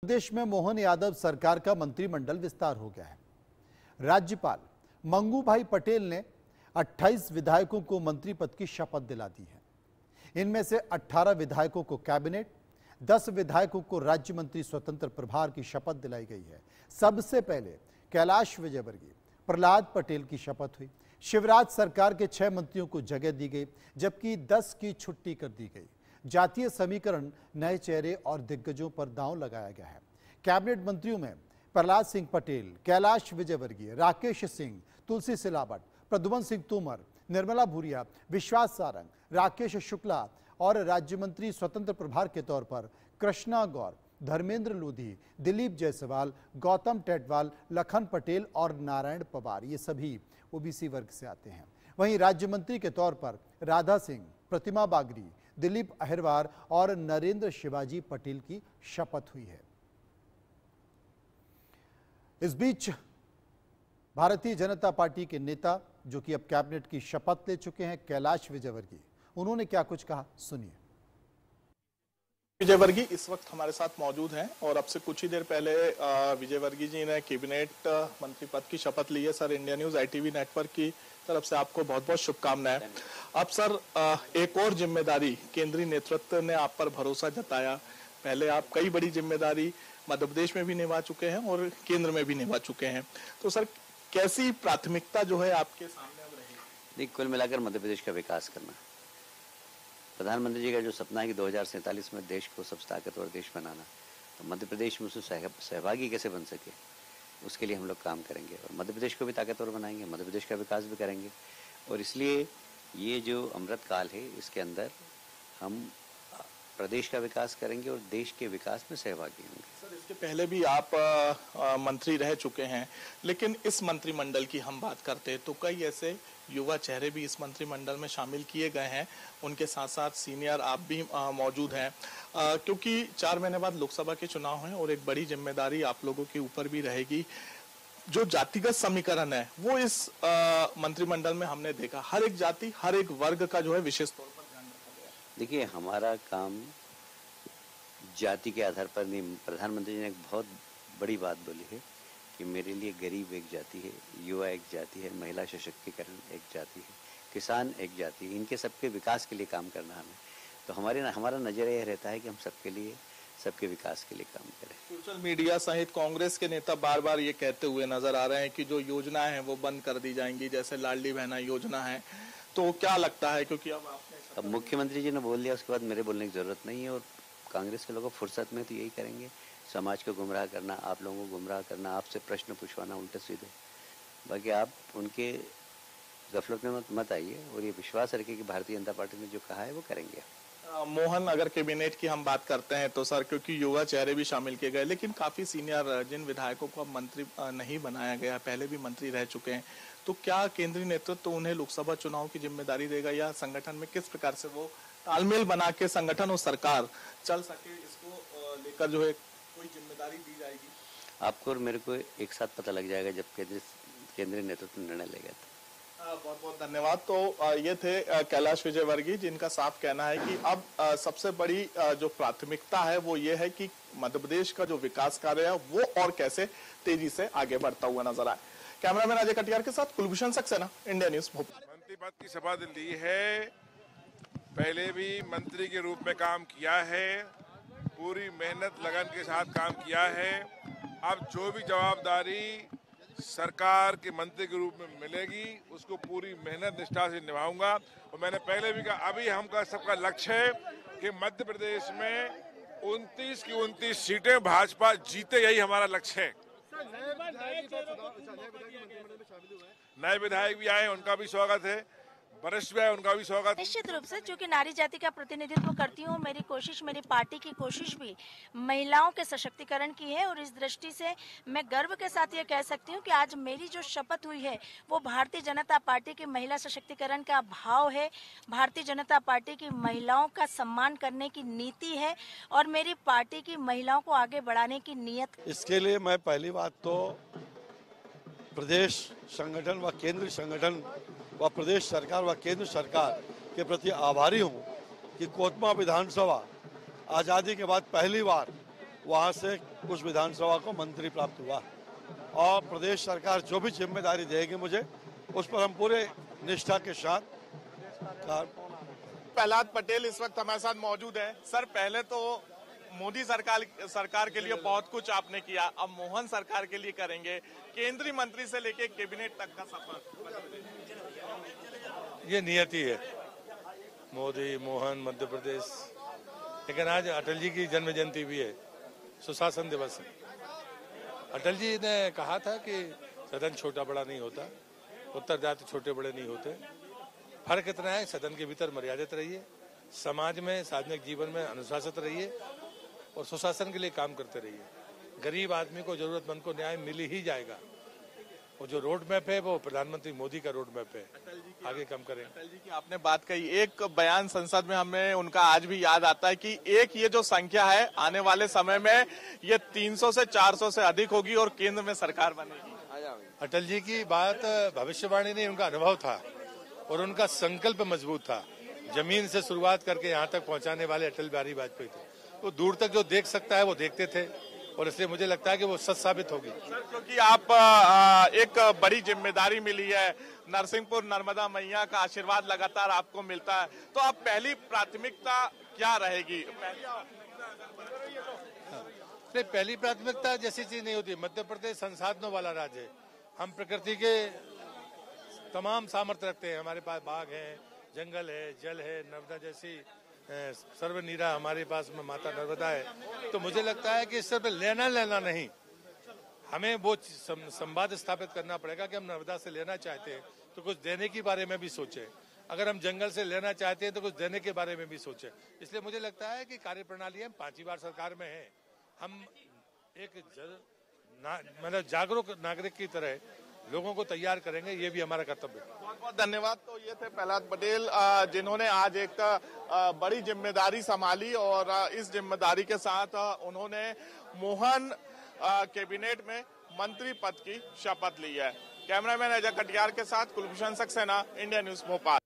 प्रदेश में मोहन यादव सरकार का मंत्रिमंडल विस्तार हो गया है। राज्यपाल मंगू भाई पटेल ने 28 विधायकों को मंत्री पद की शपथ दिला दी है। इनमें से 18 विधायकों को कैबिनेट, 10 विधायकों को राज्य मंत्री स्वतंत्र प्रभार की शपथ दिलाई गई है। सबसे पहले कैलाश विजयवर्गीय, प्रहलाद पटेल की शपथ हुई। शिवराज सरकार के 6 मंत्रियों को जगह दी गई, जबकि 10 की छुट्टी कर दी गई। जातीय समीकरण, नए चेहरे और दिग्गजों पर दांव लगाया गया है। कैबिनेट मंत्रियों में प्रहलाद सिंह पटेल, कैलाश विजयवर्गीय, राकेश सिंह, तुलसी सिलावट, प्रद्युम्न सिंह तोमर, निर्मला भूरिया, विश्वास सारंग, राकेश शुक्ला और राज्य मंत्री स्वतंत्र प्रभार के तौर पर कृष्णा गौर, धर्मेंद्र लोधी, दिलीप जायसवाल, गौतम टेटवाल, लखन पटेल और नारायण पवार, ये सभी ओबीसी वर्ग से आते हैं। वहीं राज्य मंत्री के तौर पर राधा सिंह, प्रतिमा बागरी, दिलीप अहिरवार और नरेंद्र शिवाजी पटेल की शपथ हुई है। इस बीच भारतीय जनता पार्टी के नेता, जो कि अब कैबिनेट की शपथ ले चुके हैं, कैलाश विजयवर्गीय, उन्होंने क्या कुछ कहा, सुनिए। विजयवर्गीय इस वक्त हमारे साथ मौजूद हैं और अब से कुछ ही देर पहले विजयवर्गीय जी ने कैबिनेट मंत्री पद की शपथ ली है। Sir, India news ITV network की तरफ से आपको बहुत बहुत शुभकामनाएं। अब सर, एक और जिम्मेदारी, केंद्रीय नेतृत्व ने आप पर भरोसा जताया। पहले आप कई बड़ी जिम्मेदारी मध्य प्रदेश में भी निभा चुके हैं और केंद्र में भी निभा चुके हैं, तो सर कैसी प्राथमिकता जो है आपके सामने अब रहेगी? देखिए, कुल मिलाकर मध्य प्रदेश का विकास करना। प्रधानमंत्री जी का जो सपना है कि 2047 में देश को सबसे ताकतवर देश बनाना, तो मध्य प्रदेश में उसमें सहभागी कैसे बन सके, उसके लिए हम लोग काम करेंगे और मध्य प्रदेश को भी ताकतवर बनाएंगे, मध्य प्रदेश का विकास भी करेंगे। और इसलिए ये जो अमृत काल है, इसके अंदर हम प्रदेश का विकास करेंगे और देश के विकास में सहभागी होंगे। सर, इसके पहले भी आप मंत्री रह चुके हैं, लेकिन इस मंत्रिमंडल की हम बात करते हैं तो कई ऐसे युवा चेहरे भी इस मंत्रिमंडल में शामिल किए गए हैं। उनके साथ साथ सीनियर आप भी मौजूद हैं, क्योंकि 4 महीने बाद लोकसभा के चुनाव हैं और एक बड़ी जिम्मेदारी आप लोगों के ऊपर भी रहेगी। जो जातिगत समीकरण है वो इस मंत्रिमंडल में हमने देखा, हर एक जाति, हर एक वर्ग का जो है विशेष तौर पर ध्यान रखा गया। देखिए, हमारा काम जाति के आधार पर नहीं। प्रधानमंत्री जी ने एक बहुत बड़ी बात बोली है कि मेरे लिए गरीब एक जाति है, युवा एक जाति है, महिला सशक्तिकरण एक जाति है, किसान एक जाति है। इनके सबके विकास के लिए काम करना हमें, तो हमारा नजरिया यह रहता है कि हम सबके लिए, सबके विकास के लिए काम करें। सोशल मीडिया सहित कांग्रेस के नेता बार बार ये कहते हुए नजर आ रहे हैं कि जो योजनाएं हैं वो बंद कर दी जाएंगी, जैसे लाडली बहना योजना है, तो क्या लगता है, क्योंकि अब मुख्यमंत्री जी ने बोल दिया, उसके बाद मेरे बोलने की जरूरत नहीं है। और कांग्रेस के लोगों फुर्सत में तो यही करेंगे, समाज को गुमराह करना, आप लोगों को गुमराह करना, आपसे प्रश्न पूछवाना उल्टे सीधे। बाकी आप उनके गफलत में मत आइए और ये विश्वास रखिए कि भारतीय जनता पार्टी ने जो कहा है वो करेंगे। मोहन, अगर कैबिनेट की हम बात करते हैं तो सर, क्योंकि युवा चेहरे भी शामिल किए गए, लेकिन काफी सीनियर जिन विधायकों को अब मंत्री नहीं बनाया गया, पहले भी मंत्री रह चुके हैं, तो क्या केंद्रीय नेतृत्व तो उन्हें लोकसभा चुनाव की जिम्मेदारी देगा, या संगठन में किस प्रकार से वो तालमेल बना के संगठन और सरकार चल सके, इसको लेकर जो है कोई जिम्मेदारी दी जाएगी? आपको और मेरे को एक साथ पता लग जाएगा जब केंद्रीय नेतृत्व निर्णय लेगा। बहुत बहुत धन्यवाद। तो ये थे कैलाश विजयवर्गीय, जिनका साफ कहना है कि अब सबसे बड़ी जो प्राथमिकता है वो ये है कि मध्य प्रदेश का जो विकास कार्य है वो और कैसे तेजी से आगे बढ़ता हुआ नजर आए। कैमरामैन अजय कटियार के साथ कुलभूषण सक्सेना, इंडिया न्यूज भोपाल। मंत्री पद की शपथ ली है, पहले भी मंत्री के रूप में काम किया है, पूरी मेहनत लगन के साथ काम किया है। अब जो भी जवाबदारी सरकार के मंत्री के रूप में मिलेगी उसको पूरी मेहनत निष्ठा से निभाऊंगा। और मैंने पहले भी कहा, अभी हमका सबका लक्ष्य है कि मध्य प्रदेश में 29 की 29 सीटें भाजपा जीते, यही हमारा लक्ष्य है। नए विधायक भी आए, उनका भी स्वागत है, वरिष्ठ भी है, उनका भी स्वागत। निश्चित रूप से, क्योंकि नारी जाति का प्रतिनिधित्व करती हूँ, मेरी कोशिश, मेरी पार्टी की कोशिश भी महिलाओं के सशक्तिकरण की है। और इस दृष्टि से मैं गर्व के साथ ये कह सकती हूँ कि आज मेरी जो शपथ हुई है वो भारतीय जनता पार्टी की महिला सशक्तिकरण का भाव है, भारतीय जनता पार्टी की महिलाओं का सम्मान करने की नीति है और मेरी पार्टी की महिलाओं को आगे बढ़ाने की नीयत। इसके लिए मैं पहली बात तो प्रदेश संगठन व केंद्र संगठन व प्रदेश सरकार व केंद्र सरकार के प्रति आभारी हूँ कि कोतमा विधानसभा आज़ादी के बाद पहली बार वहाँ से उस विधानसभा को मंत्री प्राप्त हुआ और प्रदेश सरकार जो भी जिम्मेदारी देगी मुझे उस पर हम पूरे निष्ठा के साथ प्रहलाद पटेल इस वक्त हमारे साथ मौजूद है। सर, पहले तो मोदी सरकार के लिए बहुत कुछ आपने किया, अब मोहन सरकार के लिए करेंगे, केंद्रीय मंत्री से लेके कैबिनेट तक का सफर। ये नियति है, मोदी मोहन मध्य प्रदेश। लेकिन आज अटल जी की जन्म जयंती भी है, सुशासन दिवस है। अटल जी ने कहा था कि सदन छोटा बड़ा नहीं होता, उत्तरदायित्व छोटे बड़े नहीं होते, फर्क इतना है सदन के भीतर मर्यादित रहिए, समाज में सार्वजनिक जीवन में अनुशासित रहिए और सुशासन के लिए काम करते रहिए। गरीब आदमी को, जरूरतमंद को न्याय मिल ही जाएगा। वो जो रोड मैप है वो प्रधानमंत्री मोदी का रोड मैप है, आगे कम करें। अटल जी की आपने बात कही, एक बयान संसद में हमें उनका आज भी याद आता है कि एक ये जो संख्या है आने वाले समय में ये 300 से 400 से अधिक होगी और केंद्र में सरकार बनेगी। अटल जी की बात भविष्यवाणी नहीं, उनका अनुभव था और उनका संकल्प मजबूत था। जमीन से शुरुआत करके यहाँ तक पहुँचाने वाले अटल बिहारी वाजपेयी थे। वो दूर तक जो देख सकता है वो देखते थे और इसलिए मुझे लगता है कि वो सच साबित होगी। सर, क्योंकि आप एक बड़ी जिम्मेदारी मिली है, नरसिंहपुर नर्मदा मैया का आशीर्वाद लगातार आपको मिलता है, तो आप पहली प्राथमिकता क्या रहेगी? पहली प्राथमिकता जैसी चीज नहीं होती। मध्य प्रदेश संसाधनों वाला राज्य है, हम प्रकृति के तमाम सामर्थ्य रखते हैं। हमारे पास बाग है, जंगल है, जल है, नर्मदा जैसी सर्वनीरा हमारे पास में माता नर्मदा है। तो मुझे लगता है कि इससे लेना नहीं, हमें वो संवाद स्थापित करना पड़ेगा कि हम नर्मदा से लेना चाहते हैं तो कुछ देने के बारे में भी सोचें, अगर हम जंगल से लेना चाहते हैं तो कुछ देने के बारे में भी सोचें। इसलिए मुझे लगता है कि कार्यप्रणाली हम 5वीं बार सरकार में है, हम एक मतलब जागरूक नागरिक की तरह लोगों को तैयार करेंगे, ये भी हमारा कर्तव्य है। बहुत बहुत धन्यवाद। तो ये थे प्रहलाद पटेल, जिन्होंने आज एक बड़ी जिम्मेदारी संभाली और इस जिम्मेदारी के साथ उन्होंने मोहन कैबिनेट में मंत्री पद की शपथ ली है। कैमरामैन अजय कटियार के साथ कुलभूषण सक्सेना, इंडिया न्यूज भोपाल।